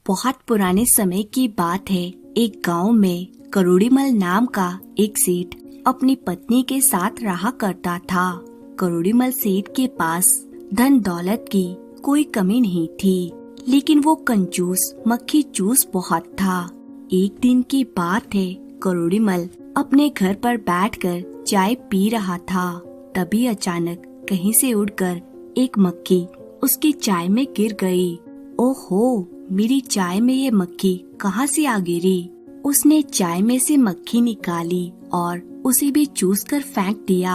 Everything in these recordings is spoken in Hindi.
बहुत पुराने समय की बात है। एक गांव में करोड़ीमल नाम का एक सेठ अपनी पत्नी के साथ रहा करता था। करोड़ीमल सेठ के पास धन दौलत की कोई कमी नहीं थी, लेकिन वो कंजूस मक्खी चूस बहुत था। एक दिन की बात है, करोड़ीमल अपने घर पर बैठकर चाय पी रहा था। तभी अचानक कहीं से उड़कर एक मक्खी उसकी चाय में गिर गई। ओहो, मेरी चाय में ये मक्खी कहाँ से आ गिरी? उसने चाय में से मक्खी निकाली और उसे भी चूस कर फेंक दिया।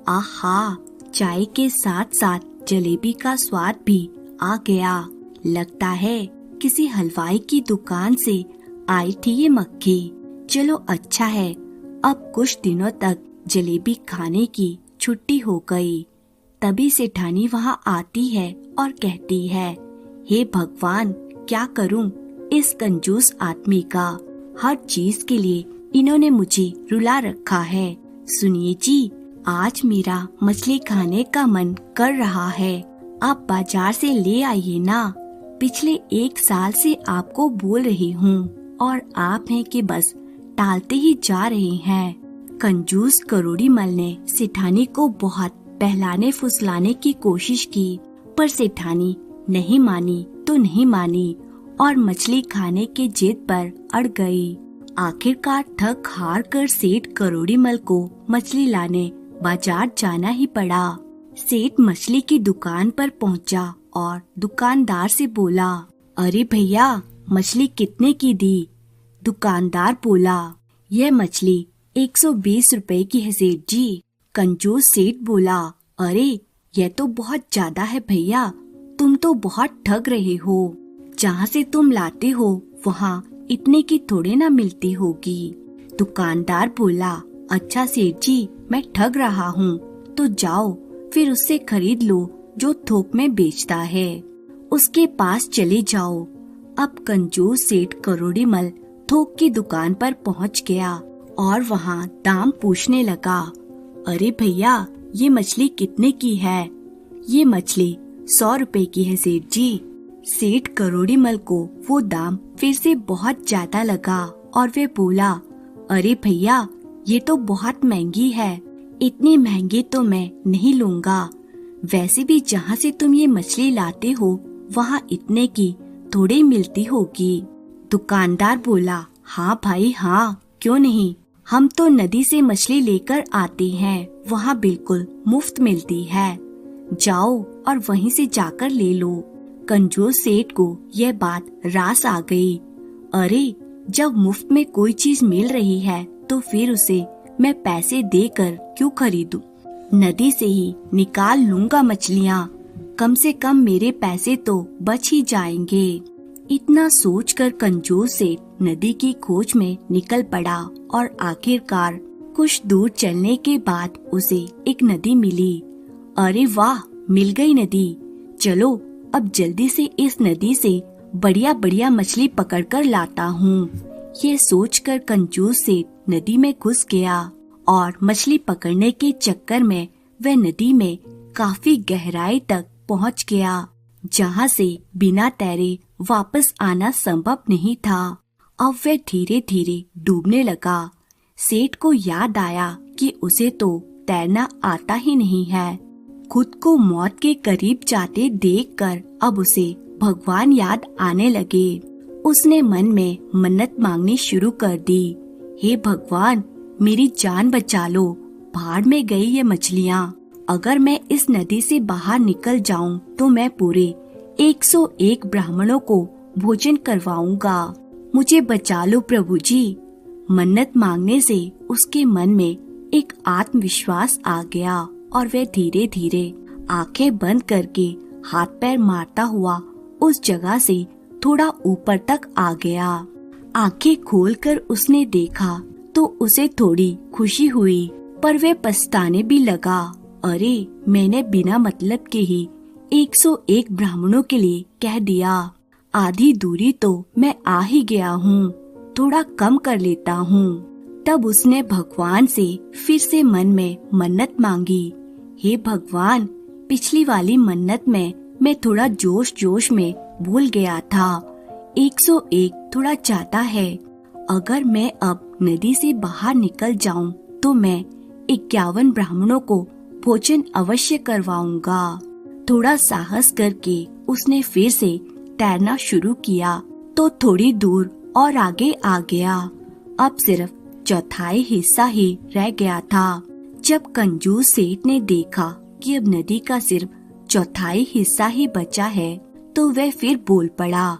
आहा, चाय के साथ साथ जलेबी का स्वाद भी आ गया। लगता है किसी हलवाई की दुकान से आई थी ये मक्खी। चलो अच्छा है, अब कुछ दिनों तक जलेबी खाने की छुट्टी हो गई। तभी सेठानी वहाँ आती है और कहती है, हे भगवान, क्या करूं इस कंजूस आदमी का। हर चीज के लिए इन्होंने मुझे रुला रखा है। सुनिए जी, आज मेरा मछली खाने का मन कर रहा है। आप बाजार से ले आइए ना। पिछले 1 साल से आपको बोल रही हूँ और आप हैं कि बस टालते ही जा रहे हैं। कंजूस करोड़ीमल ने सेठानी को बहुत बहलाने फुसलाने की कोशिश की, पर सेठानी नहीं मानी तो नहीं मानी और मछली खाने के जिद पर अड़ गई। आखिरकार थक हार कर सेठ करोड़ीमल को मछली लाने बाजार जाना ही पड़ा। सेठ मछली की दुकान पर पहुंचा और दुकानदार से बोला, अरे भैया, मछली कितने की दी? दुकानदार बोला, यह मछली 120 रुपए की है सेठ जी। कंजूस सेठ बोला, अरे यह तो बहुत ज्यादा है भैया, तुम तो बहुत ठग रहे हो। जहाँ से तुम लाते हो वहाँ इतने की थोड़े ना मिलती होगी। दुकानदार बोला, अच्छा सेठ जी, मैं ठग रहा हूँ तो जाओ फिर उससे खरीद लो जो थोक में बेचता है, उसके पास चले जाओ। अब कंजूस सेठ करोड़ीमल थोक की दुकान पर पहुँच गया और वहाँ दाम पूछने लगा। अरे भैया, ये मछली कितने की है? ये मछली 100 रुपए की है सेठ जी। सेठ करोड़ीमल को वो दाम फिर से बहुत ज्यादा लगा और वे बोला, अरे भैया, ये तो बहुत महंगी है, इतनी महंगी तो मैं नहीं लूँगा। वैसे भी जहाँ से तुम ये मछली लाते हो वहाँ इतने की थोड़ी मिलती होगी। दुकानदार बोला, हाँ भाई हाँ, क्यों नहीं, हम तो नदी से मछली लेकर आते हैं, वहाँ बिल्कुल मुफ्त मिलती है, जाओ और वहीं से जाकर ले लो। कंजूस सेठ को यह बात रास आ गई। अरे, जब मुफ्त में कोई चीज मिल रही है तो फिर उसे मैं पैसे देकर क्यों खरीदूं? नदी से ही निकाल लूंगा मछलियाँ, कम से कम मेरे पैसे तो बच ही जाएंगे। इतना सोचकर कंजूस सेठ नदी की खोज में निकल पड़ा और आखिरकार कुछ दूर चलने के बाद उसे एक नदी मिली। अरे वाह, मिल गई नदी। चलो अब जल्दी से इस नदी से बढ़िया बढ़िया मछली पकड़कर लाता हूँ। ये सोचकर कंजूस सेठ नदी में घुस गया और मछली पकड़ने के चक्कर में वह नदी में काफी गहराई तक पहुँच गया, जहाँ से बिना तैरे वापस आना संभव नहीं था। अब वह धीरे धीरे डूबने लगा। सेठ को याद आया कि उसे तो तैरना आता ही नहीं है। खुद को मौत के करीब जाते देखकर अब उसे भगवान याद आने लगे। उसने मन में मन्नत मांगनी शुरू कर दी, हे भगवान, मेरी जान बचा लो, भाड़ में गई ये मछलियाँ। अगर मैं इस नदी से बाहर निकल जाऊं तो मैं पूरे 101 ब्राह्मणों को भोजन करवाऊंगा, मुझे बचा लो प्रभु जी। मन्नत मांगने से उसके मन में एक आत्मविश्वास आ गया और वह धीरे धीरे आंखें बंद करके हाथ पैर मारता हुआ उस जगह से थोड़ा ऊपर तक आ गया। आंखें खोलकर उसने देखा तो उसे थोड़ी खुशी हुई, पर वह पछताने भी लगा। अरे, मैंने बिना मतलब के ही 101 ब्राह्मणों के लिए कह दिया। आधी दूरी तो मैं आ ही गया हूँ, थोड़ा कम कर लेता हूँ। तब उसने भगवान से फिर से मन में मन्नत मांगी, हे भगवान, पिछली वाली मन्नत में मैं थोड़ा जोश जोश में भूल गया था, 101 थोड़ा ज्यादा है। अगर मैं अब नदी से बाहर निकल जाऊं तो मैं 51 ब्राह्मणों को भोजन अवश्य करवाऊंगा। थोड़ा साहस करके उसने फिर से तैरना शुरू किया तो थोड़ी दूर और आगे आ गया। अब सिर्फ चौथाई हिस्सा ही रह गया था। जब कंजूस सेठ ने देखा कि अब नदी का सिर्फ चौथाई हिस्सा ही बचा है तो वह फिर बोल पड़ा,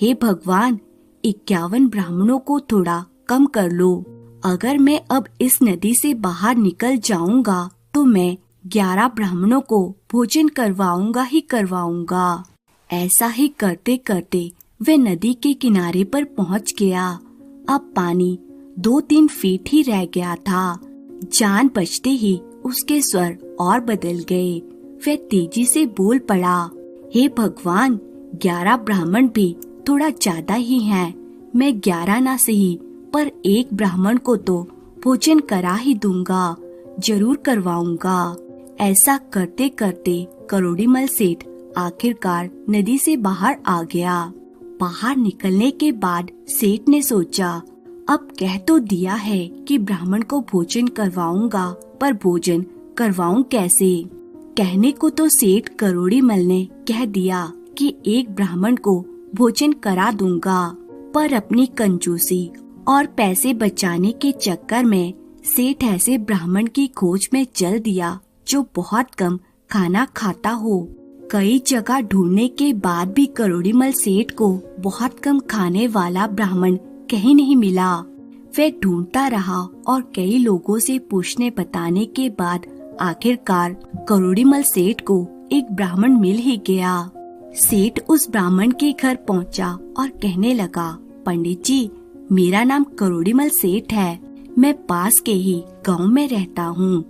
हे भगवान, 51 ब्राह्मणों को थोड़ा कम कर लो। अगर मैं अब इस नदी से बाहर निकल जाऊंगा तो मैं 11 ब्राह्मणों को भोजन करवाऊंगा ही करवाऊंगा। ऐसा ही करते करते वह नदी के किनारे पर पहुंच गया। अब पानी 2-3 फीट ही रह गया था। जान बचते ही उसके स्वर और बदल गए। वह तेजी से बोल पड़ा, हे भगवान, 11 ब्राह्मण भी थोड़ा ज्यादा ही हैं। मैं 11 ना सही पर एक ब्राह्मण को तो भोजन करा ही दूंगा, जरूर करवाऊंगा। ऐसा करते करते करोड़ीमल सेठ आखिरकार नदी से बाहर आ गया। बाहर निकलने के बाद सेठ ने सोचा, अब कह तो दिया है कि ब्राह्मण को भोजन करवाऊंगा, पर भोजन करवाऊं कैसे? कहने को तो सेठ करोड़ीमल ने कह दिया कि एक ब्राह्मण को भोजन करा दूंगा, पर अपनी कंजूसी और पैसे बचाने के चक्कर में सेठ ऐसे ब्राह्मण की खोज में चल दिया जो बहुत कम खाना खाता हो। कई जगह ढूंढने के बाद भी करोड़ीमल सेठ को बहुत कम खाने वाला ब्राह्मण कहीं नहीं मिला। वह ढूंढता रहा और कई लोगों से पूछने बताने के बाद आखिरकार करोड़ीमल सेठ को एक ब्राह्मण मिल ही गया। सेठ उस ब्राह्मण के घर पहुंचा और कहने लगा, पंडित जी, मेरा नाम करोड़ीमल सेठ है। मैं पास के ही गांव में रहता हूँ।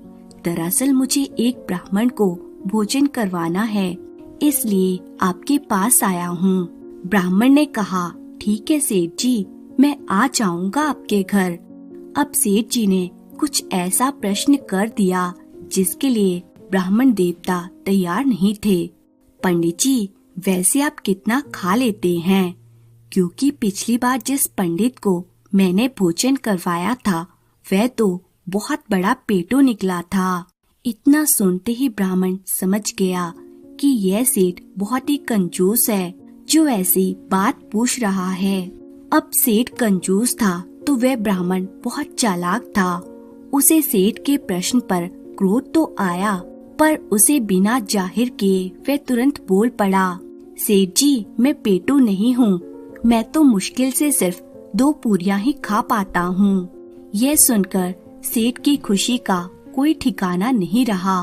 दरअसल मुझे एक ब्राह्मण को भोजन करवाना है, इसलिए आपके पास आया हूँ। ब्राह्मण ने कहा, ठीक है सेठ जी, मैं आ जाऊंगा आपके घर। अब सेठ जी ने कुछ ऐसा प्रश्न कर दिया जिसके लिए ब्राह्मण देवता तैयार नहीं थे। पंडित जी, वैसे आप कितना खा लेते हैं? क्योंकि पिछली बार जिस पंडित को मैंने भोजन करवाया था वह तो बहुत बड़ा पेटू निकला था। इतना सुनते ही ब्राह्मण समझ गया कि यह सेठ बहुत ही कंजूस है जो ऐसी बात पूछ रहा है। अब सेठ कंजूस था तो वह ब्राह्मण बहुत चालाक था। उसे सेठ के प्रश्न पर क्रोध तो आया, पर उसे बिना जाहिर किए वह तुरंत बोल पड़ा, सेठ जी, मैं पेटू नहीं हूँ। मैं तो मुश्किल से सिर्फ 2 पूरियां ही खा पाता हूँ। यह सुनकर सेठ की खुशी का कोई ठिकाना नहीं रहा।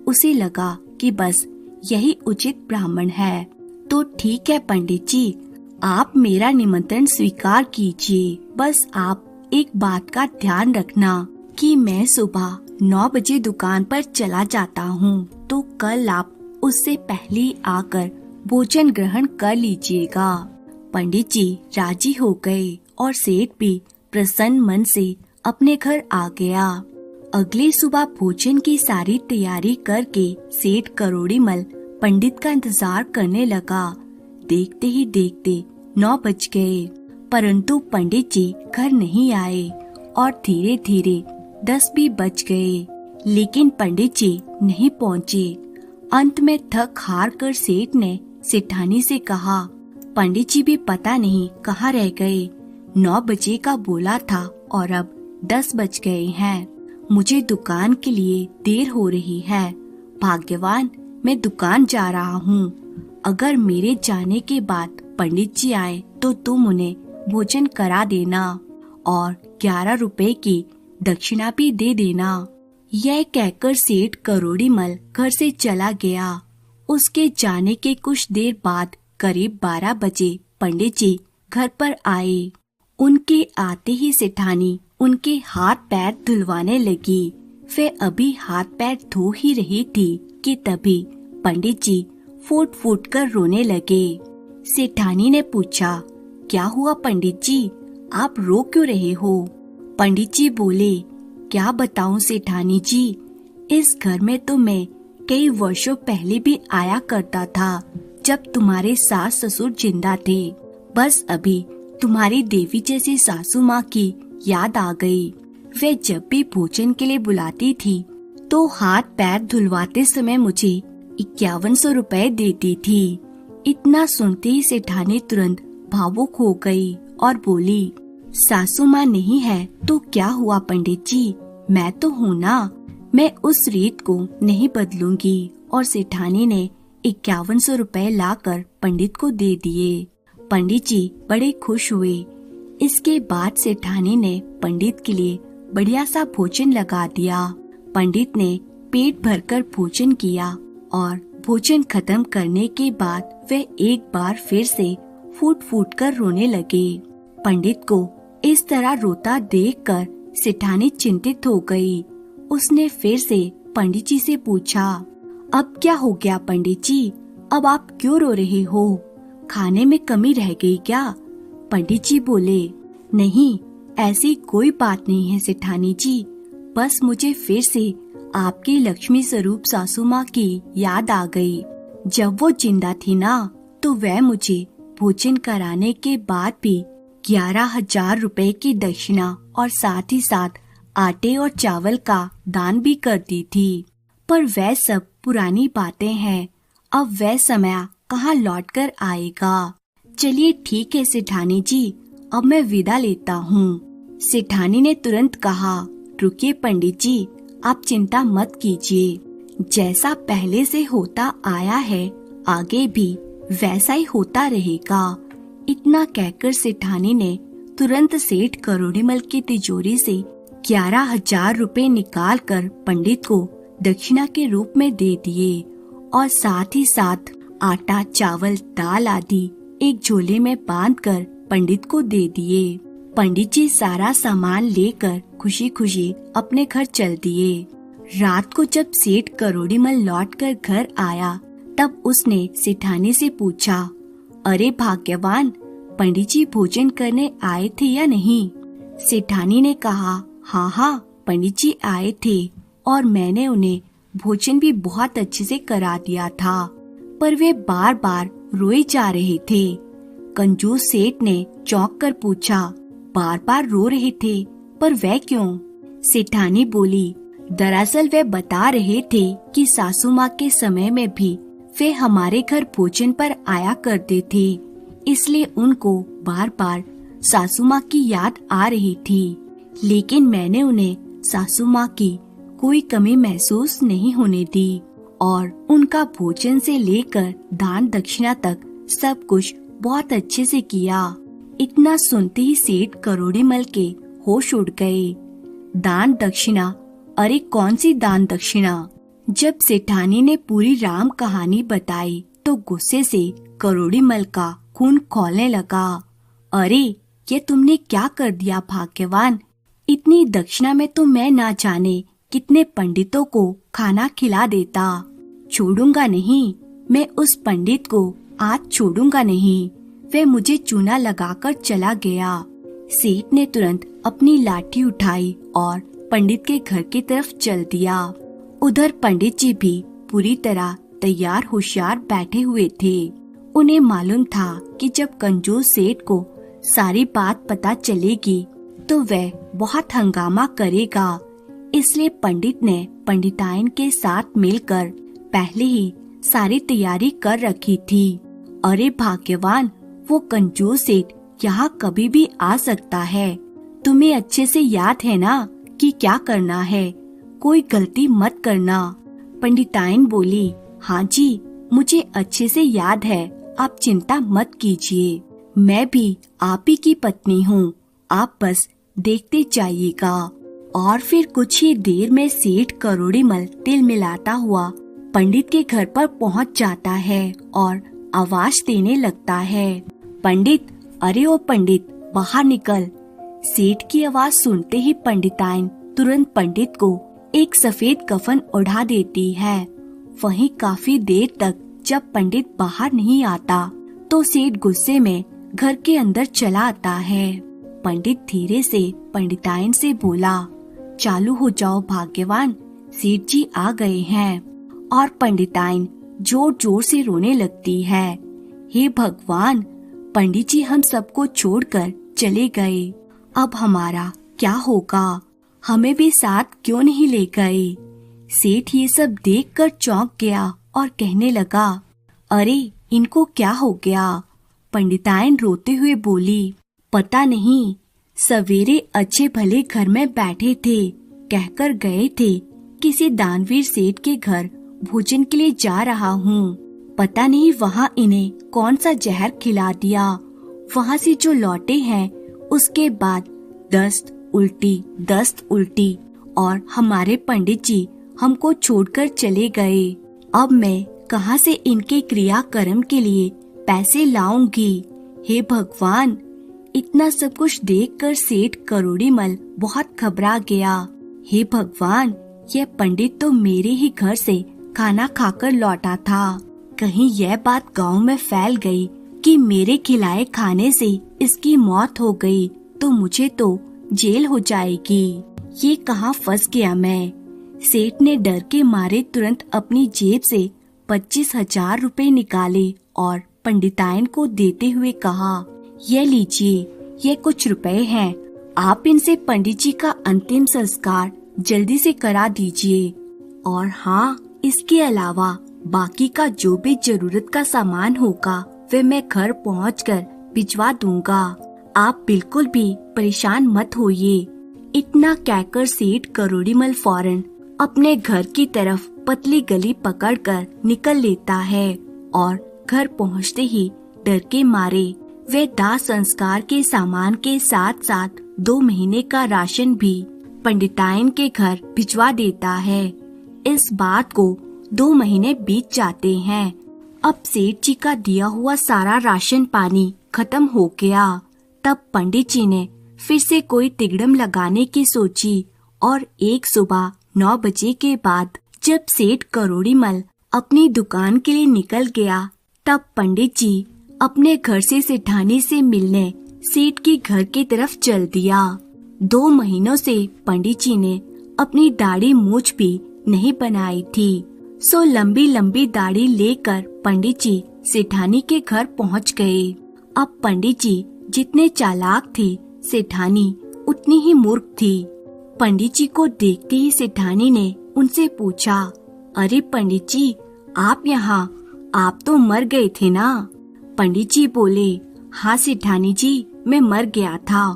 उसे लगा कि बस यही उचित ब्राह्मण है। तो ठीक है पंडित जी, आप मेरा निमंत्रण स्वीकार कीजिए। बस आप एक बात का ध्यान रखना कि मैं सुबह 9 बजे दुकान पर चला जाता हूँ, तो कल आप उससे पहले आकर भोजन ग्रहण कर लीजिएगा। पंडित जी राजी हो गए और सेठ भी प्रसन्न मन से अपने घर आ गया। अगली सुबह भोजन की सारी तैयारी करके सेठ करोड़ीमल पंडित का इंतजार करने लगा। देखते ही देखते 9 बज गए, परंतु पंडित जी घर नहीं आए और धीरे धीरे 10 भी बज गए, लेकिन पंडित जी नहीं पहुँचे। अंत में थक हार कर सेठ ने सेठानी से कहा, पंडित जी भी पता नहीं कहाँ रह गए। 9 बजे का बोला था और अब 10 बज गए हैं। मुझे दुकान के लिए देर हो रही है। भाग्यवान, मैं दुकान जा रहा हूँ। अगर मेरे जाने के बाद पंडित जी आए तो तुम उन्हें भोजन करा देना और 11 रुपए की दक्षिणा भी दे देना। यह कहकर सेठ करोड़ीमल घर से चला गया। उसके जाने के कुछ देर बाद करीब 12 बजे पंडित जी घर पर आए। उनके आते ही सेठानी उनके हाथ पैर धुलवाने लगी। वे अभी हाथ पैर धो ही रही थी कि तभी पंडित जी फूट फूट कर रोने लगे। सेठानी ने पूछा, क्या हुआ पंडित जी, आप रो क्यों रहे हो? पंडित जी बोले, क्या बताऊं सेठानी जी, इस घर में तो मैं कई वर्षों पहले भी आया करता था जब तुम्हारे सास ससुर जिंदा थे, बस अभी तुम्हारी देवी जैसी सासू माँ की याद आ गई। वे जब भी भोजन के लिए बुलाती थी तो हाथ पैर धुलवाते समय मुझे 5100 रुपए देती थी। इतना सुनते ही सेठानी तुरंत भावुक हो गई और बोली, सासू माँ नहीं है तो क्या हुआ पंडित जी, मैं तो हूँ ना, मैं उस रीत को नहीं बदलूंगी। और सेठानी ने 5100 रुपए लाकर पंडित को दे दिए। पंडित जी बड़े खुश हुए। इसके बाद सेठानी ने पंडित के लिए बढ़िया सा भोजन लगा दिया। पंडित ने पेट भरकर भोजन किया और भोजन खत्म करने के बाद वे एक बार फिर से फूट फूट कर रोने लगे। पंडित को इस तरह रोता देखकर सेठानी चिंतित हो गई। उसने फिर से पंडित जी से पूछा, अब क्या हो गया पंडित जी, अब आप क्यों रो रहे हो, खाने में कमी रह गई क्या? पंडित जी बोले, नहीं ऐसी कोई बात नहीं है सेठानी जी, बस मुझे फिर से आपकी लक्ष्मी स्वरूप सासू माँ की याद आ गई। जब वो जिंदा थी ना तो वह मुझे भोजन कराने के बाद भी 11,000 रुपए की दक्षिणा और साथ ही साथ आटे और चावल का दान भी करती थी। पर वह सब पुरानी बातें हैं, अब वह समय कहाँ लौट कर आएगा। चलिए ठीक है सेठानी जी, अब मैं विदा लेता हूँ। सेठानी ने तुरंत कहा, रुकिए पंडित जी, आप चिंता मत कीजिए, जैसा पहले से होता आया है आगे भी वैसा ही होता रहेगा। इतना कहकर सेठानी ने तुरंत सेठ करोड़ीमल की तिजोरी से 11,000 रुपए निकाल कर पंडित को दक्षिणा के रूप में दे दिए और साथ ही साथ आटा चावल दाल आदि एक झोले में बांधकर पंडित को दे दिए। पंडित जी सारा सामान लेकर खुशी खुशी अपने घर चल दिए। रात को जब सेठ करोड़ीमल लौटकर घर आया तब उसने सेठानी से पूछा, अरे भाग्यवान, पंडित जी भोजन करने आए थे या नहीं? सेठानी ने कहा, हाँ पंडित जी आए थे और मैंने उन्हें भोजन भी बहुत अच्छे से करा दिया था, पर वे बार बार रोए जा रहे थे। कंजूस सेठ ने चौंक कर पूछा, बार बार रो रहे थे, पर वह क्यों? सेठानी बोली, दरअसल वे बता रहे थे कि सासू माँ के समय में भी वे हमारे घर भोजन पर आया करते थे, इसलिए उनको बार बार सासू माँ की याद आ रही थी, लेकिन मैंने उन्हें सासू माँ की कोई कमी महसूस नहीं होने दी और उनका भोजन से लेकर दान दक्षिणा तक सब कुछ बहुत अच्छे से किया। इतना सुनते ही सेठ करोड़ीमल के होश उड़ गए। दान दक्षिणा? अरे कौन सी दान दक्षिणा? जब सेठानी ने पूरी राम कहानी बताई तो गुस्से से करोड़ीमल का खून खौलने लगा। अरे ये तुमने क्या कर दिया भाग्यवान, इतनी दक्षिणा में तो मैं ना जाने कितने पंडितों को खाना खिला देता। छोड़ूंगा नहीं, मैं उस पंडित को आज छोड़ूंगा नहीं। वह मुझे चूना लगाकर चला गया। सेठ ने तुरंत अपनी लाठी उठाई और पंडित के घर की तरफ चल दिया। उधर पंडित जी भी पूरी तरह तैयार होशियार बैठे हुए थे। उन्हें मालूम था कि जब कंजूस सेठ को सारी बात पता चलेगी तो वह बहुत हंगामा करेगा, इसलिए पंडित ने पंडिताइन के साथ मिलकर पहले ही सारी तैयारी कर रखी थी। अरे भाग्यवान, वो कंजूस सेठ यहाँ कभी भी आ सकता है। तुम्हें अच्छे से याद है ना कि क्या करना है, कोई गलती मत करना। पंडिताइन बोली, हाँ जी मुझे अच्छे से याद है, आप चिंता मत कीजिए, मैं भी आप ही की पत्नी हूँ, आप बस देखते जाइएगा। और फिर कुछ ही देर में सेठ करोड़ीमल तिल मिलाता हुआ पंडित के घर पर पहुँच जाता है और आवाज देने लगता है, पंडित, अरे ओ पंडित बाहर निकल। सेठ की आवाज सुनते ही पंडिताइन तुरंत पंडित को एक सफेद कफन ओढ़ा देती है। वहीं काफी देर तक जब पंडित बाहर नहीं आता तो सेठ गुस्से में घर के अंदर चला आता है। पंडित धीरे से पंडिताइन से बोला, चालू हो जाओ भाग्यवान, सेठ जी आ गए हैं। और पंडिताइन जोर जोर से रोने लगती है, हे भगवान, पंडित जी हम सबको छोड़कर चले गए। अब हमारा क्या होगा? हमें भी साथ क्यों नहीं ले गए? सेठ ये सब देखकर चौंक गया और कहने लगा, अरे इनको क्या हो गया? पंडिताइन रोते हुए बोली, पता नहीं, सवेरे अच्छे भले घर में बैठे थे, कहकर गए थे किसी दानवीर सेठ के घर भोजन के लिए जा रहा हूँ। पता नहीं वहाँ इन्हें कौन सा जहर खिला दिया। वहाँ से जो लौटे हैं उसके बाद दस्त उल्टी और हमारे पंडित जी हमको छोड़कर चले गए। अब मैं कहाँ से इनके क्रियाकर्म के लिए पैसे लाऊंगी? हे भगवान! इतना सब कुछ देखकर सेठ करोड़ीमल बहुत घबरा गया। हे भगवान! यह पंडित तो मेरे ही घर से खाना खाकर लौटा था। कहीं यह बात गांव में फैल गई कि मेरे खिलाए खाने से इसकी मौत हो गई तो मुझे तो जेल हो जाएगी। ये कहाँ फंस गया मैं? सेठ ने डर के मारे तुरंत अपनी जेब से 25,000 रुपए निकाले और पंडिताइन को देते हुए कहा, ये लीजिए, ये कुछ रुपए हैं, आप इनसे पंडित जी का अंतिम संस्कार जल्दी से करा दीजिए। और हाँ, इसके अलावा बाकी का जो भी जरूरत का सामान होगा वे मैं घर पहुंचकर भिजवा दूंगा। आप बिल्कुल भी परेशान मत होइए। इतना कहकर सेठ करोड़ीमल फौरन अपने घर की तरफ पतली गली पकड़कर निकल लेता है और घर पहुंचते ही डर के मारे वे दाह संस्कार के सामान के साथ साथ 2 महीने का राशन भी पंडिताइन के घर भिजवा देता है। इस बात को 2 महीने बीत जाते हैं। अब सेठ जी का दिया हुआ सारा राशन पानी खत्म हो गया। तब पंडित जी ने फिर से कोई तिगड़म लगाने की सोची और एक सुबह 9 बजे के बाद जब सेठ करोड़ीमल अपनी दुकान के लिए निकल गया, तब पंडित जी अपने घर से सेठानी से मिलने सेठ के घर की तरफ चल दिया। 2 महीनों से पंडित जी ने अपनी दाढ़ी मूछ भी नहीं बनाई थी, सो लंबी लंबी दाढ़ी लेकर पंडित जी सेठानी के घर पहुंच गए। अब पंडित जी जितने चालाक थे, सेठानी उतनी ही मूर्ख थी। पंडित जी को देखते ही सेठानी ने उनसे पूछा, अरे पंडित जी, आप यहाँ? आप तो मर गए थे ना? पंडित जी बोले, हाँ सेठानी जी, मैं मर गया था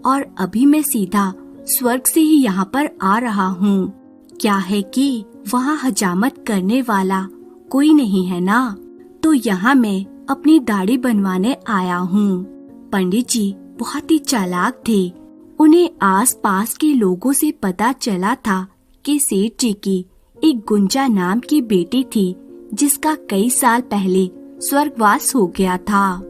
और अभी मैं सीधा स्वर्ग से ही यहाँ पर आ रहा हूँ। क्या है कि वहाँ हजामत करने वाला कोई नहीं है ना, तो यहाँ मैं अपनी दाढ़ी बनवाने आया हूँ। पंडित जी बहुत ही चालाक थे। उन्हें आस पास के लोगों से पता चला था कि सेठ जी की एक गुंजा नाम की बेटी थी जिसका कई साल पहले स्वर्गवास हो गया था।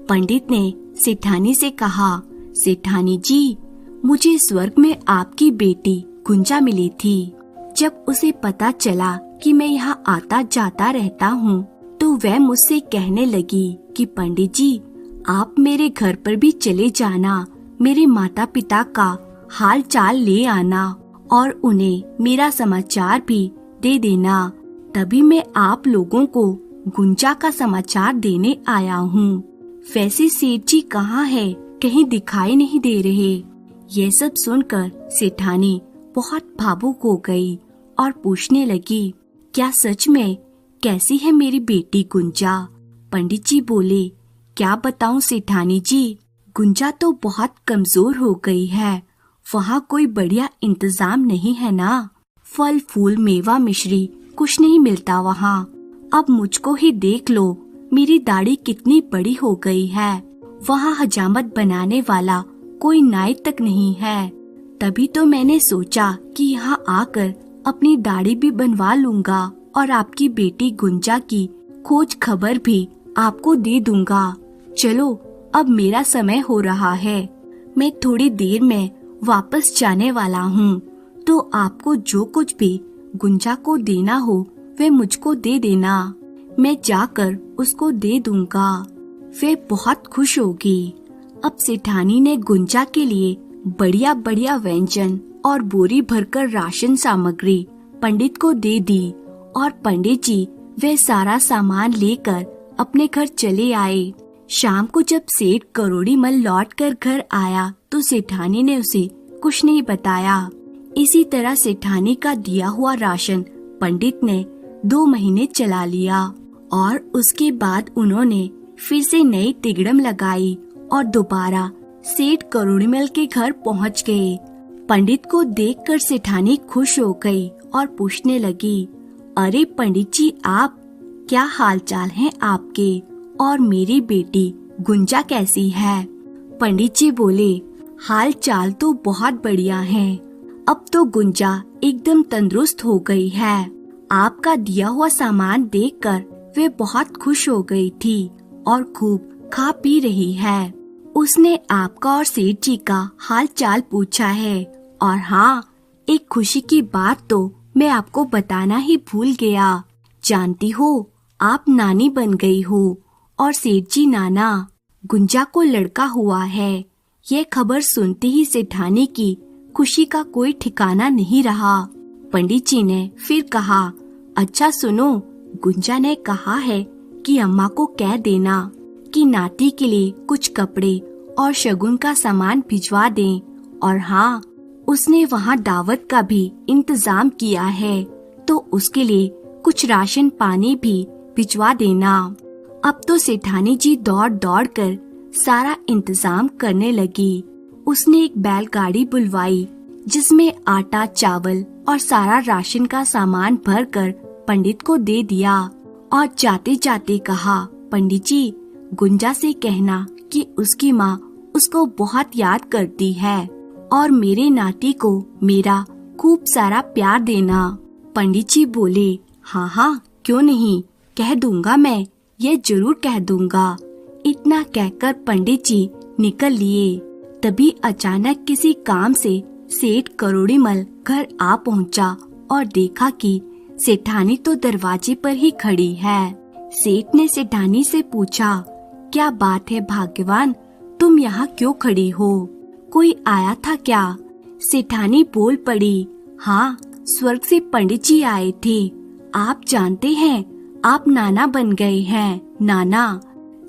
पंडित ने सेठानी से कहा, सेठानी जी, मुझे स्वर्ग में आपकी बेटी गुंजा मिली थी। जब उसे पता चला कि मैं यहाँ आता जाता रहता हूँ तो वह मुझसे कहने लगी कि पंडित जी, आप मेरे घर पर भी चले जाना, मेरे माता पिता का हाल चाल ले आना और उन्हें मेरा समाचार भी दे देना। तभी मैं आप लोगों को गुंजा का समाचार देने आया हूँ। वैसे सेठ जी कहाँ है? कहीं दिखाई नहीं दे रहे। यह सब सुनकर सेठानी बहुत भावुक हो गई और पूछने लगी, क्या सच में? कैसी है मेरी बेटी गुंजा? पंडित जी बोले, क्या बताऊं सेठानी जी, गुंजा तो बहुत कमजोर हो गई है। वहाँ कोई बढ़िया इंतजाम नहीं है ना, फल फूल मेवा मिश्री कुछ नहीं मिलता वहाँ। अब मुझको ही देख लो, मेरी दाढ़ी कितनी बड़ी हो गई है। वहाँ हजामत बनाने वाला कोई नाई तक नहीं है। तभी तो मैंने सोचा कि यहाँ आकर अपनी दाढ़ी भी बनवा लूंगा और आपकी बेटी गुंजा की खोज खबर भी आपको दे दूंगा। चलो, अब मेरा समय हो रहा है, मैं थोड़ी देर में वापस जाने वाला हूँ, तो आपको जो कुछ भी गुंजा को देना हो वे मुझको दे देना। मैं जाकर उसको दे दूंगा, वे बहुत खुश होगी। अब सेठानी ने गुंजा के लिए बढ़िया बढ़िया व्यंजन और बोरी भरकर राशन सामग्री पंडित को दे दी और पंडित जी वे सारा सामान लेकर अपने घर चले आए। शाम को जब सेठ करोड़ीमल लौट कर घर आया तो सेठानी ने उसे कुछ नहीं बताया। इसी तरह सेठानी का दिया हुआ राशन पंडित ने 2 महीने चला लिया और उसके बाद उन्होंने फिर से नई तिगड़म लगाई और दोबारा सेठ करोड़ीमल के घर पहुंच गए। पंडित को देखकर सेठानी खुश हो गई और पूछने लगी, अरे पंडित जी, आप क्या हालचाल हैं आपके, और मेरी बेटी गुंजा कैसी है? पंडित जी बोले, हाल चाल तो बहुत बढ़िया है। अब तो गुंजा एकदम तंदुरुस्त हो गई है। आपका दिया हुआ सामान देखकर वे बहुत खुश हो गई थी और खूब खा पी रही है। उसने आपका और सेठ जी का हाल चाल पूछा है। और हाँ, एक खुशी की बात तो मैं आपको बताना ही भूल गया। जानती हो, आप नानी बन गई हो और सेठ जी नाना। गुंजा को लड़का हुआ है। ये खबर सुनते ही सेठानी की खुशी का कोई ठिकाना नहीं रहा। पंडित जी ने फिर कहा, अच्छा सुनो, गुंजा ने कहा है कि अम्मा को कह देना कि नाती के लिए कुछ कपड़े और शगुन का सामान भिजवा दें। और हाँ, उसने वहाँ दावत का भी इंतजाम किया है, तो उसके लिए कुछ राशन पानी भी भिजवा देना। अब तो सेठानी जी दौड़ दौड़ कर सारा इंतजाम करने लगी। उसने एक बैलगाड़ी बुलवाई जिसमें आटा, चावल और सारा राशन का सामान भरकर पंडित को दे दिया और जाते जाते कहा, पंडित जी, गुंजा से कहना कि उसकी माँ उसको बहुत याद करती है और मेरे नाती को मेरा खूब सारा प्यार देना। पंडित जी बोले, हाँ हाँ, क्यों नहीं, कह दूंगा, मैं ये जरूर कह दूंगा। इतना कहकर पंडित जी निकल लिए। तभी अचानक किसी काम से सेठ करोड़ीमल घर आ पहुंचा और देखा कि सेठानी तो दरवाजे पर ही खड़ी है। सेठ ने सेठानी से पूछा, क्या बात है भाग्यवान, तुम यहाँ क्यों खड़ी हो? कोई आया था क्या? सेठानी बोल पड़ी, हाँ, स्वर्ग से पंडित जी आए थे। आप जानते हैं, आप नाना बन गए हैं। नाना?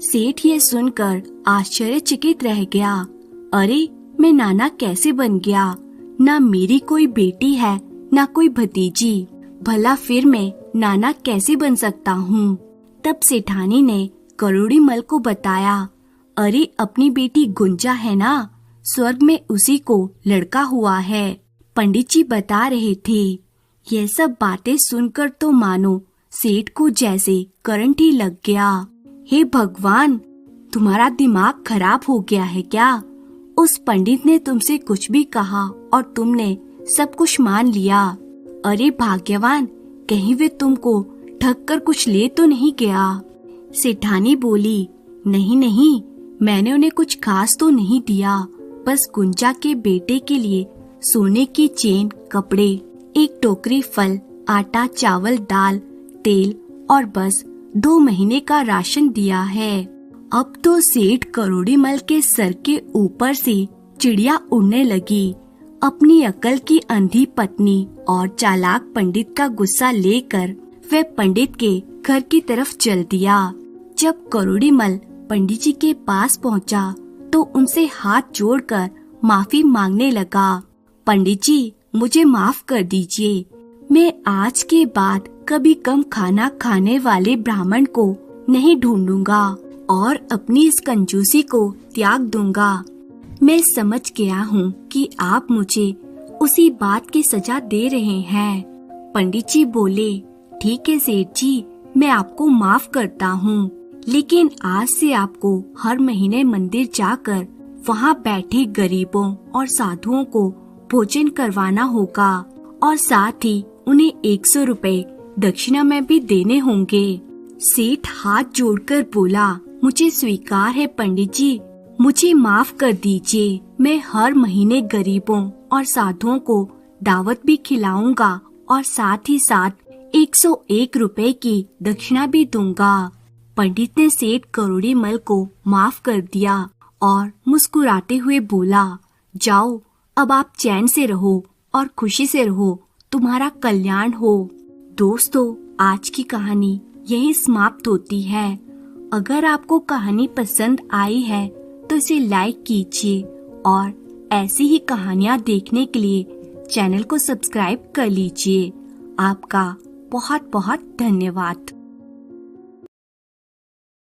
सेठ ये सुनकर आश्चर्यचकित रह गया। अरे, मैं नाना कैसे बन गया? ना मेरी कोई बेटी है, ना कोई भतीजी, भला फिर मैं नाना कैसे बन सकता हूँ? तब सेठानी ने करोड़ीमल को बताया, अरे अपनी बेटी गुंजा है ना, स्वर्ग में उसी को लड़का हुआ है। पंडित जी बता रहे थे। यह सब बातें सुनकर तो मानो सेठ को जैसे करंट ही लग गया। हे भगवान, तुम्हारा दिमाग खराब हो गया है क्या? उस पंडित ने तुमसे कुछ भी कहा और तुमने सब कुछ मान लिया। अरे भाग्यवान, कहीं वे तुमको ठग कर कुछ ले तो नहीं गया? सेठानी बोली, नहीं नहीं, मैंने उन्हें कुछ खास तो नहीं दिया, बस गुंजा के बेटे के लिए सोने की चेन, कपड़े, एक टोकरी फल, आटा, चावल, दाल, तेल और बस 2 महीने का राशन दिया है। अब तो सेठ करोड़ीमल के सर के ऊपर से चिड़िया उड़ने लगी। अपनी अकल की अंधी पत्नी और चालाक पंडित का गुस्सा लेकर वह पंडित के घर की तरफ चल दिया। जब करोड़ीमल पंडित जी के पास पहुंचा तो उनसे हाथ जोड़कर माफी मांगने लगा। पंडित जी, मुझे माफ कर दीजिए। मैं आज के बाद कभी कम खाना खाने वाले ब्राह्मण को नहीं ढूंढूंगा और अपनी इस कंजूसी को त्याग दूंगा। मैं समझ गया हूँ कि आप मुझे उसी बात की सजा दे रहे हैं। पंडित जी बोले, ठीक है सेठ जी, मैं आपको माफ करता हूँ, लेकिन आज से आपको हर महीने मंदिर जाकर वहाँ बैठे गरीबों और साधुओं को भोजन करवाना होगा और साथ ही उन्हें 100 रुपए दक्षिणा में भी देने होंगे। सेठ हाथ जोड़कर बोला, मुझे स्वीकार है पंडित जी, मुझे माफ कर दीजिए। मैं हर महीने गरीबों और साधुओं को दावत भी खिलाऊंगा और साथ ही साथ 101 रुपए की दक्षिणा भी दूंगा। पंडित ने सेठ करोड़ीमल को माफ कर दिया और मुस्कुराते हुए बोला, जाओ, अब आप चैन से रहो और खुशी से रहो, तुम्हारा कल्याण हो। दोस्तों, आज की कहानी यहीं समाप्त होती है। अगर आपको कहानी पसंद आई है तो इसे लाइक कीजिए और ऐसी ही कहानियाँ देखने के लिए चैनल को सब्सक्राइब कर लीजिए। आपका बहुत बहुत धन्यवाद।